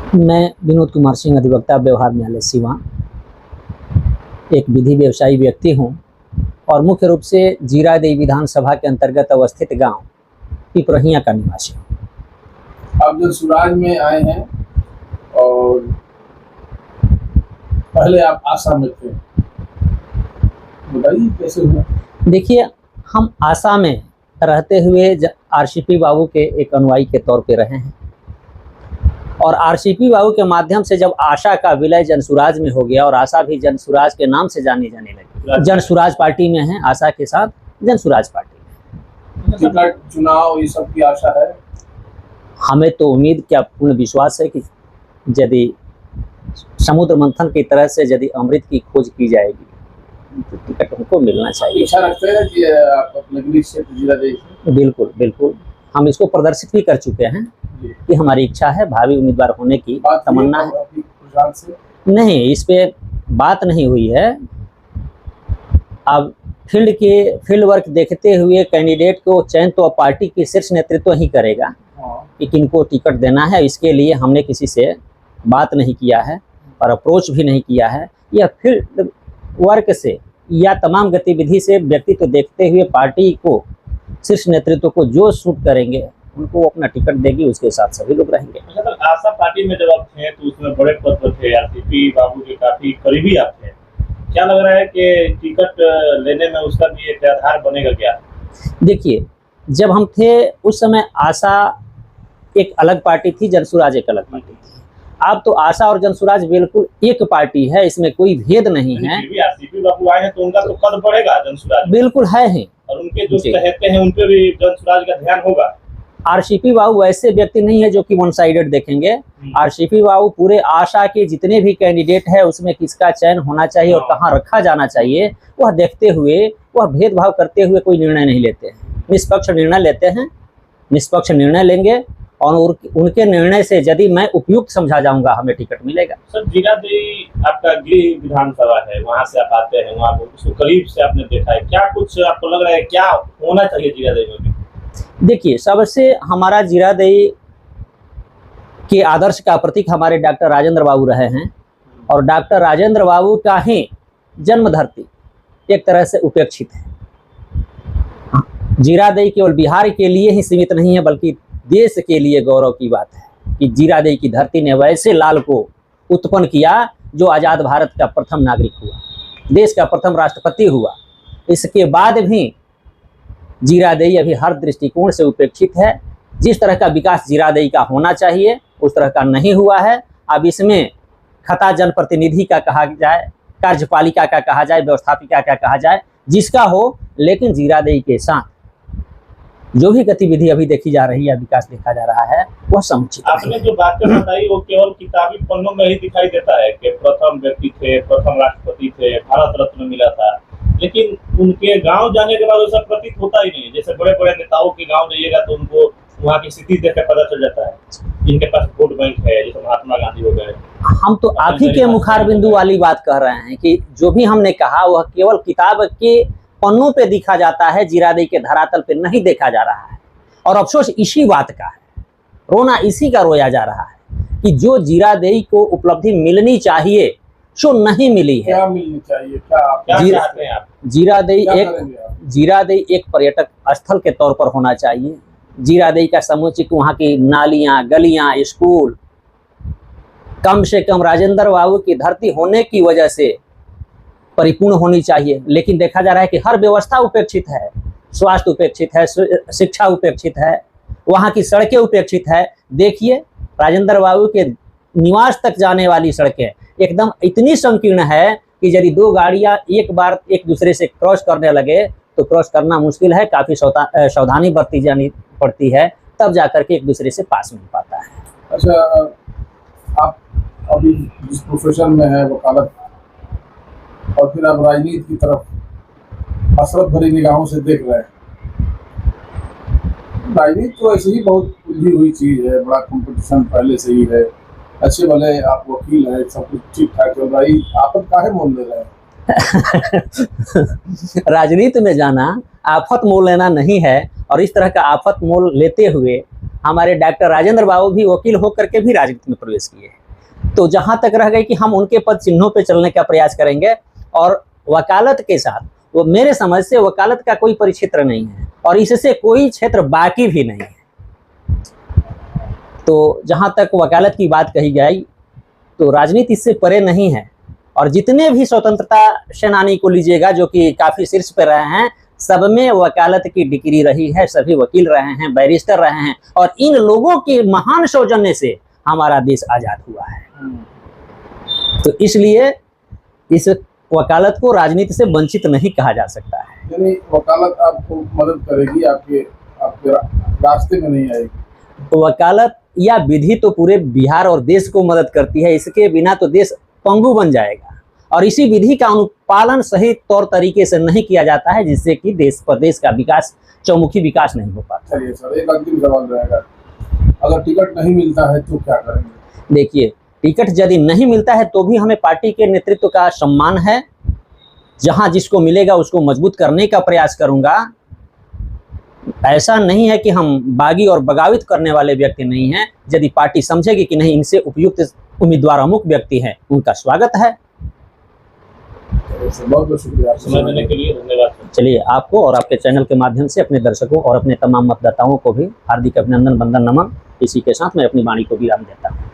मैं विनोद कुमार सिंह, अधिवक्ता, व्यवहार न्यायालय सीवां, एक विधि व्यवसायी व्यक्ति हूं और मुख्य रूप से जीरादेई विधानसभा के अंतर्गत अवस्थित गांव पिपरहिया का निवासी हूं। आप जो सुराज में आए हैं और पहले आप आशा में थे, बताइए कैसे हुआ? देखिए, हम आशा में रहते हुए आरसीपी बाबू के एक अनुयायी के तौर पे रहे हैं और आरसीपी बाबू के माध्यम से जब आशा का विलय जनसुराज में हो गया और आशा भी जनसुराज के नाम से जानी जाने लगी, जनसुराज पार्टी में है, आशा के साथ जनसुराज पार्टी में। टिकट चुनाव ये सब की आशा है? हमें तो उम्मीद, क्या पूर्ण विश्वास है कि यदि समुद्र मंथन की तरह से यदि अमृत की खोज की जाएगी तो टिकट हमको मिलना चाहिए। इच्छा रखते हैं कि आप अपने गृह क्षेत्र जीरादेई से? बिल्कुल बिल्कुल, हम इसको प्रदर्शित भी कर चुके हैं कि हमारी इच्छा है, भावी उम्मीदवार होने की तमन्ना है। नहीं, इस पे बात नहीं हुई है। अब फील्ड वर्क देखते हुए कैंडिडेट को चयन तो पार्टी की शीर्ष नेतृत्व ही करेगा कि किनको टिकट देना है। इसके लिए हमने किसी से बात नहीं किया है और अप्रोच भी नहीं किया है। यह फील्ड वर्क से या तमाम गतिविधि से व्यक्तित्व देखते हुए पार्टी को, शीर्ष नेतृत्व को जो सूट करेंगे उनको अपना टिकट देगी, उसके साथ सभी लोग रहेंगे। अच्छा, तो आशा पार्टी में जब आप थे तो उसमें बड़े पद पर थे, आरसीपी बाबू के काफी करीबी आप थे। क्या लग रहा है कि टिकट लेने में उसका भी एक आधार बनेगा क्या? देखिए, जब हम थे उस समय आशा एक अलग पार्टी थी, जनसुराज एक अलग पार्टी थी। अब तो आशा और जनसुराज बिल्कुल एक पार्टी है, इसमें कोई भेद नहीं है। आरसीपी बाबू आए हैं तो उनका तो कद बढ़ेगा जनसुराज, बिल्कुल है ही। और उनके जो चहेते हैं उन पे भी जनसुराज का ध्यान होगा। आरसीपी बाबू वैसे व्यक्ति नहीं है जो कि वन साइडेड देखेंगे। आरसीपी बाबू पूरे आशा के जितने भी कैंडिडेट है उसमें किसका चयन होना चाहिए और कहाँ रखा जाना चाहिए, वह देखते हुए, वह भेदभाव करते हुए कोई निर्णय नहीं लेते हैं। निष्पक्ष निर्णय लेते हैं, निष्पक्ष निर्णय लेंगे और उनके निर्णय से यदि मैं उपयुक्त समझा जाऊंगा, हमें टिकट मिलेगा। सर, जीरादेई आपका गृह विधानसभा है, वहाँ से आप आते हैं, वहाँ उसको करीब से आपने देखा है, क्या कुछ आपको लग रहा है क्या होना चाहिए जीरादेई में भी? देखिए, सबसे हमारा जीरादेई के आदर्श का प्रतीक हमारे डॉक्टर राजेंद्र बाबू रहे हैं और डॉक्टर राजेंद्र बाबू का ही जन्म धरती एक तरह से उपेक्षित है। जीरादेई केवल बिहार के लिए ही सीमित नहीं है बल्कि देश के लिए गौरव की बात है कि जीरादेई की धरती ने वैसे लाल को उत्पन्न किया जो आज़ाद भारत का प्रथम नागरिक हुआ, देश का प्रथम राष्ट्रपति हुआ। इसके बाद भी जीरादेई अभी हर दृष्टिकोण से उपेक्षित है। जिस तरह का विकास जीरादेई का होना चाहिए उस तरह का नहीं हुआ है। अब इसमें खता जनप्रतिनिधि का कहा जाए, कार्यपालिका का कहा जाए, व्यवस्थापिका का कहा जाए, जिसका हो, लेकिन जीरादेई के साथ जो भी गतिविधि अभी देखी जा रही है, विकास देखा जा रहा है, वह समुचित है। आपने जो बातें बताई वो केवल किताबी पन्नों में ही दिखाई देता है कि प्रथम व्यक्ति थे, प्रथम राष्ट्रपति थे, भारत रत्न मिला था, लेकिन उनके गांव जाने के बाद वैसा प्रतीत होता ही नहीं। जैसे बड़े बड़े नेताओं के गांव जाइएगा तो उनको वहाँ की स्थिति देख कर पता चल जाता है जिनके पास वोट बैंक है, जैसे महात्मा गांधी हो गए। हम तो आप ही के मुखार बिंदु वाली बात कह रहे हैं कि जो भी हमने कहा वह केवल किताब के पन्नों पे दिखा जाता है, जीरादेई के धरातल पे नहीं देखा जा रहा है। और अफसोस इसी बात का है, रोना इसी का रोया जा रहा है कि जो जीरादेई को उपलब्धि मिलनी चाहिए जो नहीं मिली है। क्या मिलनी चाहिए? क्या चाहते हैं आप? जीरादेई एक पर्यटक स्थल के तौर पर होना चाहिए। जीरादेई का समुचित वहाँ की नालियाँ, गलियाँ, स्कूल कम से कम राजेंद्र बाबू की धरती होने की वजह से परिपूर्ण होनी चाहिए। लेकिन देखा जा रहा है कि हर व्यवस्था उपेक्षित है, स्वास्थ्य उपेक्षित है, शिक्षा उपेक्षित है, वहाँ की सड़कें उपेक्षित है। देखिए, राजेंद्र बाबू के निवास तक जाने वाली सड़कें एकदम इतनी संकीर्ण है कि यदि दो गाड़ियाँ एक बार एक दूसरे से क्रॉस करने लगे तो क्रॉस करना मुश्किल है, काफ़ी सावधानी बरती जानी पड़ती है, तब जाकर के एक दूसरे से पास मिल पाता है। अच्छा, आप अभी जिस प्रोफेशन में है वकालत, और फिर आप राजनीति की तरफ हसरत भरी निगाहों से देख रहे हैं। राजनीति तो ऐसे ही बहुत उलझी हुई चीज है, बड़ा कंपटीशन पहले से ही है। अच्छे भले आप वकील हैं, सब कुछ ठीक ठाक चल रहा है, आफत काहे मोल ले रहे हैं? राजनीति में जाना आफत मोल लेना नहीं है और इस तरह का आफत मोल लेते हुए हमारे डॉक्टर राजेंद्र बाबू भी वकील होकर के भी राजनीति में प्रवेश किए। तो जहां तक रह गई कि हम उनके पद चिन्हों पे चलने का प्रयास करेंगे, और वकालत के साथ वो मेरे समझ से वकालत का कोई परिक्षेत्र नहीं है और इससे कोई क्षेत्र बाकी भी नहीं है। तो जहां तक वकालत की बात कही गई तो राजनीति इससे परे नहीं है, और जितने भी स्वतंत्रता सेनानी को लीजिएगा जो कि काफी शीर्ष पे रहे हैं, सब में वकालत की डिग्री रही है, सभी वकील रहे हैं, बैरिस्टर रहे हैं, और इन लोगों के महान सौजन्य से हमारा देश आजाद हुआ है। तो इसलिए इस वकालत को राजनीति से वंचित नहीं कहा जा सकता है। यानी वकालत आपको मदद करेगी, आपके रास्ते में नहीं आएगी। वकालत या विधि तो पूरे बिहार और देश को मदद करती है, इसके बिना तो देश पंगु बन जाएगा, और इसी विधि का अनुपालन सही तौर तरीके से नहीं किया जाता है, जिससे कि देश प्रदेश का विकास, चौमुखी विकास नहीं हो पाता। चलिए सर, एक अंतिम सवाल रहेगा, अगर टिकट नहीं मिलता है तो क्या करेंगे? देखिए, टिकट यदि नहीं मिलता है तो भी हमें पार्टी के नेतृत्व का सम्मान है, जहां जिसको मिलेगा उसको मजबूत करने का प्रयास करूंगा। ऐसा नहीं है कि हम बागी और बगावत करने वाले व्यक्ति नहीं हैं। यदि पार्टी समझेगी कि नहीं इनसे उपयुक्त उम्मीदवार अमुक व्यक्ति हैं, उनका स्वागत है। बहुत बहुत शुक्रिया समय देने के लिए, धन्यवाद। चलिए, आपको और आपके चैनल के माध्यम से अपने दर्शकों और अपने तमाम मतदाताओं को भी हार्दिक अभिनंदन, वंदन, नमन। इसी के साथ मैं अपनी वाणी को विराम देता हूँ।